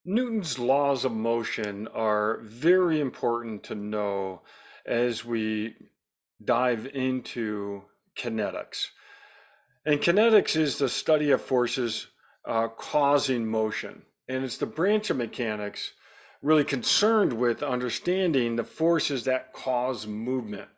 Newton's laws of motion are very important to know as we dive into kinetics. And kinetics is the study of forces causing motion. And it's the branch of mechanics really concerned with understanding the forces that cause movement.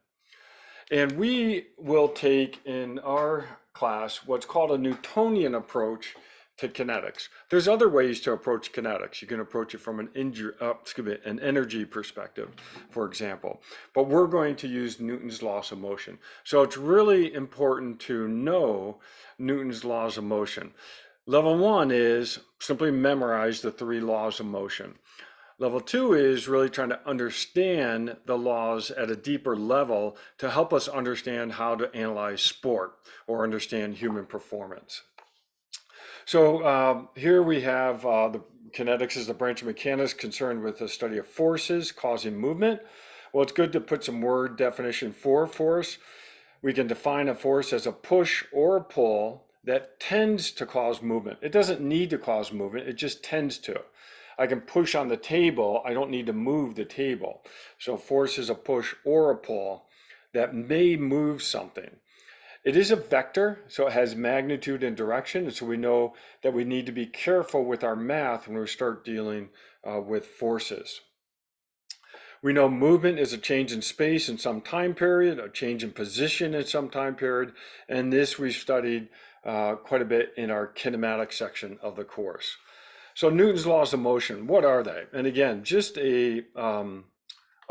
And we will take in our class what's called a Newtonian approach to kinetics. There's other ways to approach kinetics. You can approach it from an energy perspective, for example. But we're going to use Newton's laws of motion. So it's really important to know Newton's laws of motion. Level one is simply memorize the three laws of motion. Level two is really trying to understand the laws at a deeper level to help us understand how to analyze sport or understand human performance. So here we have the kinetics is the branch of mechanics concerned with the study of forces causing movement. Well, it's good to put some word definition for force. We can define a force as a push or a pull that tends to cause movement. It doesn't need to cause movement, it just tends to. I can push on the table, I don't need to move the table. So force is a push or a pull that may move something. It is a vector, so it has magnitude and direction, and so we know that we need to be careful with our math when we start dealing with forces. We know movement is a change in space in some time period, a change in position in some time period, and this we studied quite a bit in our kinematic section of the course. So Newton's laws of motion, what are they? And again, just a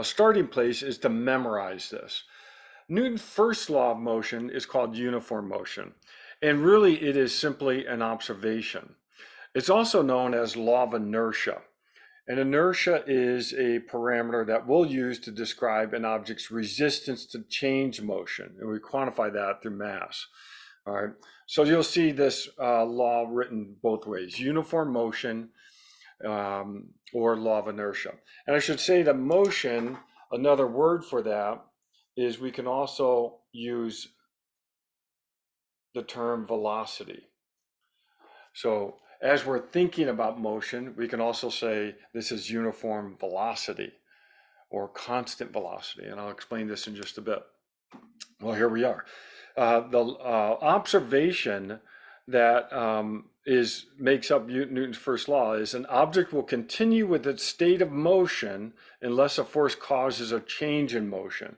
starting place is to memorize this. Newton's first law of motion is called uniform motion, and really it is simply an observation. It's also known as law of inertia. And inertia is a parameter that we'll use to describe an object's resistance to change motion, and we quantify that through mass. All right, so you'll see this law written both ways, uniform motion or law of inertia. And I should say that motion, another word for that, is we can also use the term velocity. So as we're thinking about motion, we can also say this is uniform velocity or constant velocity. And I'll explain this in just a bit. Well, here we are. The observation that makes up Newton's first law is an object will continue with its state of motion unless a force causes a change in motion.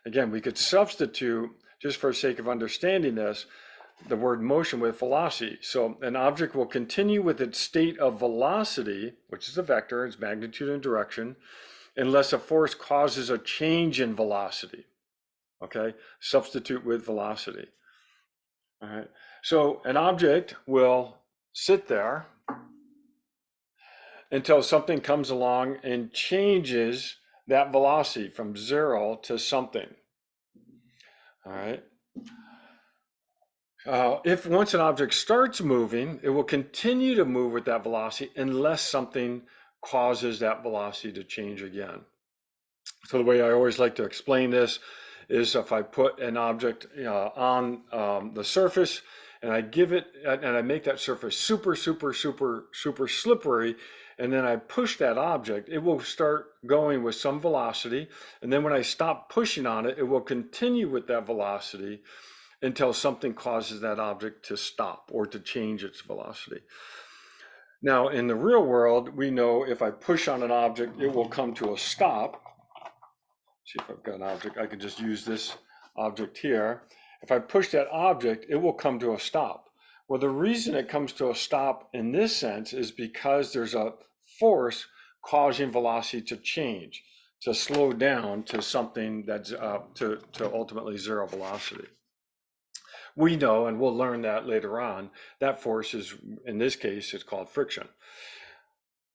Again, we could substitute, just for sake of understanding this, the word motion with velocity. So an object will continue with its state of velocity, which is a vector, its magnitude and direction, unless a force causes a change in velocity. Okay, substitute with velocity. All right, so an object will sit there until something comes along and changes that velocity from 0 to something. All right. If once an object starts moving, it will continue to move with that velocity unless something causes that velocity to change again. So the way I always like to explain this is if I put an object on the surface and I give it, and I make that surface super slippery, and then I push that object, it will start going with some velocity. And then when I stop pushing on it, it will continue with that velocity until something causes that object to stop or to change its velocity. Now, in the real world, we know if I push on an object, it will come to a stop. See if I've got an object, I can just use this object here. If I push that object, it will come to a stop. Well, the reason it comes to a stop in this sense is because there's a force causing velocity to change, to slow down to something that's to ultimately 0 velocity. We know, and we'll learn that later on, that force is, in this case, it's called friction.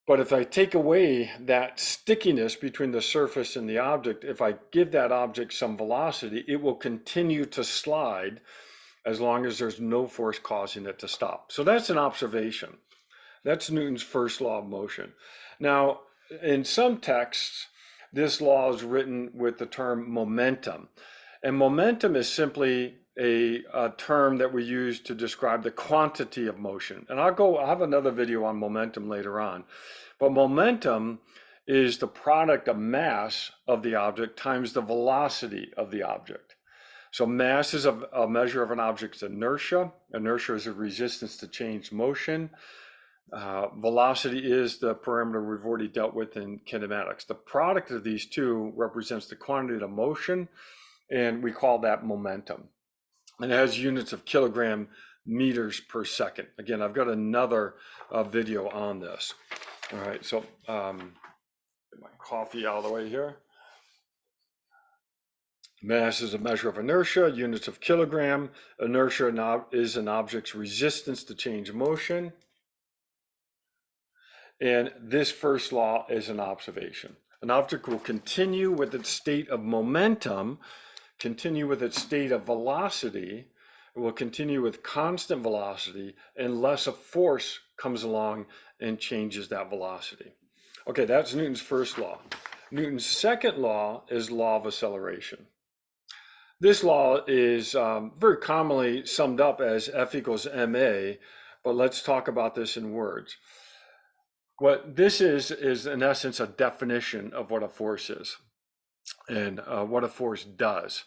But if I take away that stickiness between the surface and the object, if I give that object some velocity, it will continue to slide as long as there's no force causing it to stop. So that's an observation. That's Newton's first law of motion. Now, in some texts, this law is written with the term momentum. And momentum is simply a term that we use to describe the quantity of motion. And I'll have another video on momentum later on. But momentum is the product of mass of the object times the velocity of the object. So mass is a measure of an object's inertia. Inertia is a resistance to change motion. Velocity is the parameter we've already dealt with in kinematics. The product of these two represents the quantity of motion, and we call that momentum. And it has units of kilogram meters per second. Again, I've got another video on this. All right, so get my coffee out of the way here. Mass is a measure of inertia, units of kilogram. Inertia is an object's resistance to change motion. And this first law is an observation. An object will continue with its state of momentum, continue with its state of velocity, it will continue with constant velocity unless a force comes along and changes that velocity. Okay, that's Newton's first law. Newton's second law is law of acceleration. This law is very commonly summed up as F equals ma, but let's talk about this in words. What this is in essence a definition of what a force is and what a force does.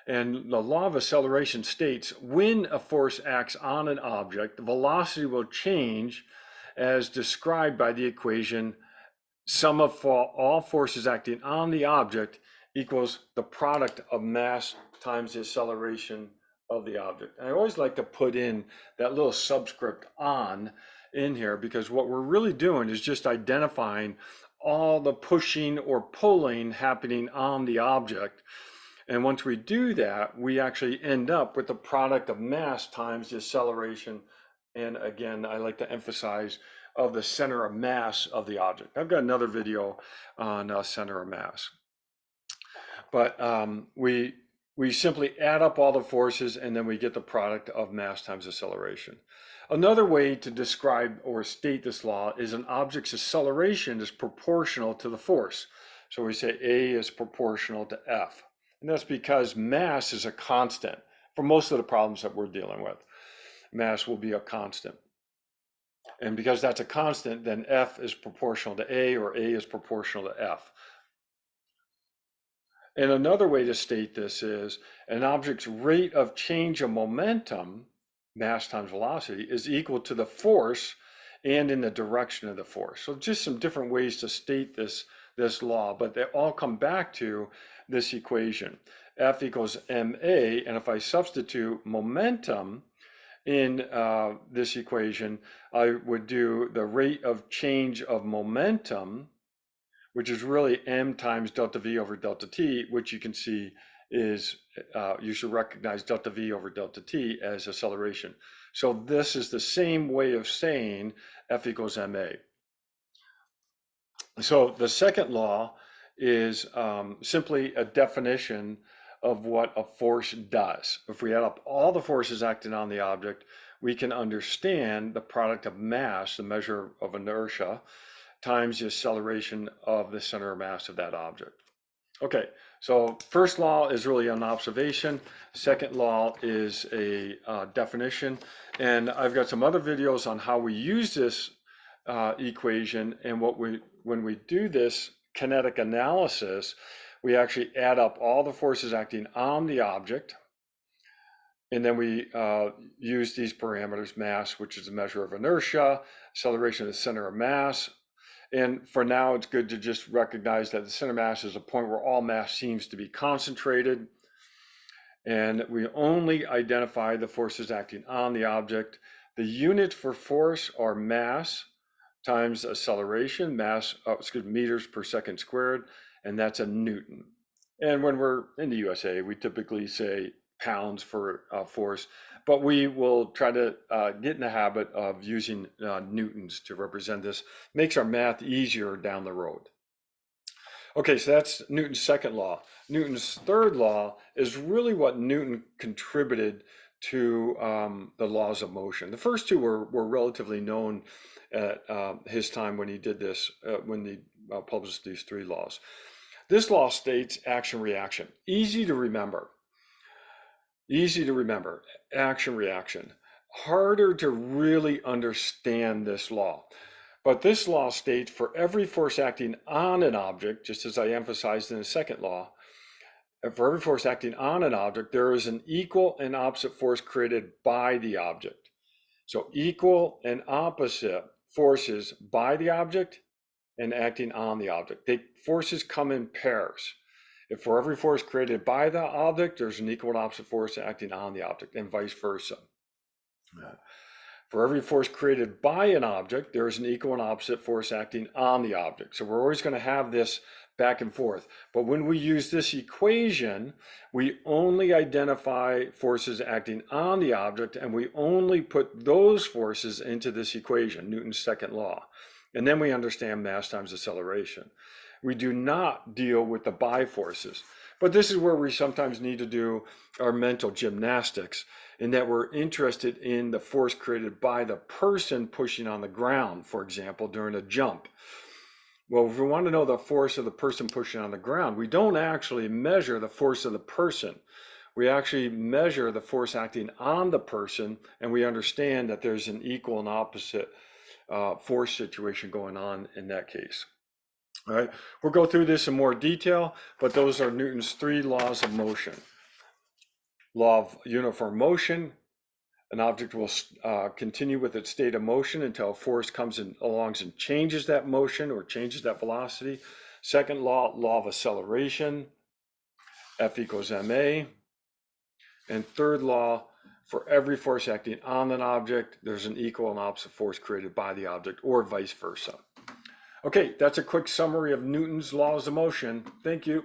And the law of acceleration states when a force acts on an object, the velocity will change as described by the equation sum of all forces acting on the object equals the product of mass times the acceleration of the object. And I always like to put in that little subscript on in here because what we're really doing is just identifying all the pushing or pulling happening on the object. And once we do that, we actually end up with the product of mass times the acceleration. And again, I like to emphasize of the center of mass of the object. I've got another video on center of mass. But we simply add up all the forces and then we get the product of mass times acceleration. Another way to describe or state this law is an object's acceleration is proportional to the force. So we say A is proportional to F. And that's because mass is a constant for most of the problems that we're dealing with. Mass will be a constant. And because that's a constant, then F is proportional to A or A is proportional to F. And another way to state this is an object's rate of change of momentum, mass times velocity, is equal to the force and in the direction of the force. So just some different ways to state this law, but they all come back to this equation. F equals ma, and if I substitute momentum in this equation, I would do the rate of change of momentum, which is really m times delta v over delta t, which you can see is, you should recognize delta v over delta t as acceleration. So this is the same way of saying F equals ma. So the second law is simply a definition of what a force does. If we add up all the forces acting on the object, we can understand the product of mass, the measure of inertia, times the acceleration of the center of mass of that object. Okay, so first law is really an observation. Second law is a definition. And I've got some other videos on how we use this equation and when we do this kinetic analysis, we actually add up all the forces acting on the object. And then we use these parameters, mass, which is a measure of inertia, acceleration of the center of mass. And for now, it's good to just recognize that the center of mass is a point where all mass seems to be concentrated. And we only identify the forces acting on the object. The units for force are mass times acceleration, meters per second squared, and that's a Newton. And when we're in the USA, we typically say pounds for force, but we will try to get in the habit of using Newtons to represent this. Makes our math easier down the road. Okay, so that's Newton's second law. Newton's third law is really what Newton contributed to the laws of motion. The first two were relatively known at his time when he did this, when he published these three laws. This law states action-reaction, easy to remember. Easy to remember, action reaction. Harder to really understand this law. But this law states for every force acting on an object, just as I emphasized in the second law, for every force acting on an object, there is an equal and opposite force created by the object. So equal and opposite forces by the object and acting on the object. Forces come in pairs. If for every force created by the object, there's an equal and opposite force acting on the object, and vice versa. For every force created by an object, there is an equal and opposite force acting on the object. So we're always going to have this back and forth. But when we use this equation, we only identify forces acting on the object, and we only put those forces into this equation, Newton's second law. And then we understand mass times acceleration. We do not deal with the by forces. But this is where we sometimes need to do our mental gymnastics, in that we're interested in the force created by the person pushing on the ground, for example, during a jump. Well, if we want to know the force of the person pushing on the ground, we don't actually measure the force of the person. We actually measure the force acting on the person, and we understand that there's an equal and opposite force situation going on in that case. All right, we'll go through this in more detail, but those are Newton's 3 laws of motion. Law of uniform motion: an object will continue with its state of motion until a force comes along and changes that motion or changes that velocity. Second law, law of acceleration, F equals ma. And third law, for every force acting on an object, there's an equal and opposite force created by the object, or vice versa. Okay, that's a quick summary of Newton's laws of motion. Thank you.